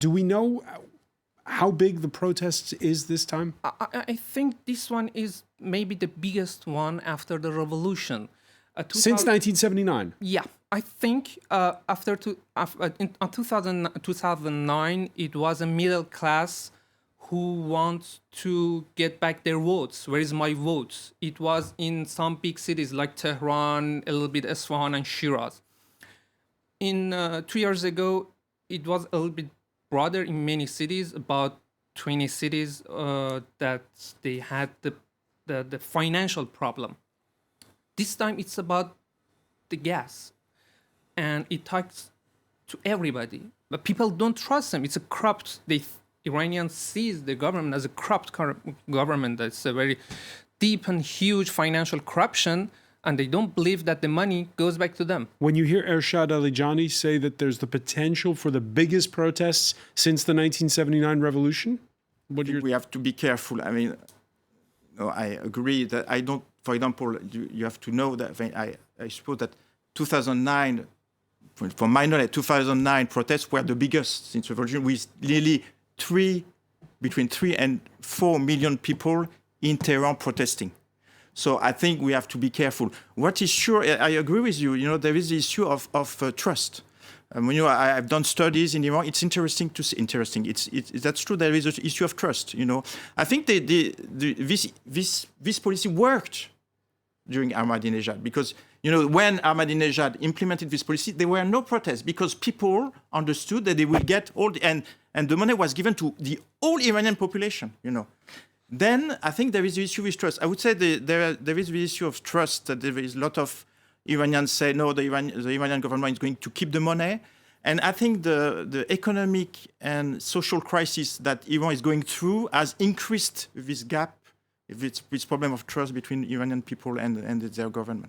Do we know how big the protests is this time? I think this one is maybe the biggest one after the revolution. Since 1979? Yeah, I think in 2009, it was a middle class who wants to get back their votes. Where is my votes? It was in some big cities like Tehran, a little bit Isfahan and Shiraz. In 2 years ago, it was a little bit broader in many cities, about 20 cities that they had the financial problem. This time it's about the gas, and it talks to everybody. But people don't trust them. It's a corrupt. Iranians sees the government as a corrupt government. That's a very deep and huge financial corruption, and they don't believe that the money goes back to them. When you hear Ershad Alijani say that there's the potential for the biggest protests since the 1979 revolution, we have to be careful. I mean, I agree that I don't. For example, you have to know that I suppose that 2009, from my knowledge, 2009 protests were the biggest since the revolution, with nearly between 3 and 4 million people in Tehran protesting. So I think we have to be careful. What is sure, I agree with you. There is the issue of trust. I've done studies in Iran. It's interesting to see. That's true. There is an issue of trust. I think this policy worked during Ahmadinejad because when Ahmadinejad implemented this policy, there were no protests because people understood that they will get all and the money was given to the whole Iranian population. Then I think there is the issue with trust. I would say there is the issue of trust. That there is a lot of Iranians say, no, the Iranian government is going to keep the money. And I think the economic and social crisis that Iran is going through has increased this gap, this problem of trust between Iranian people and their government.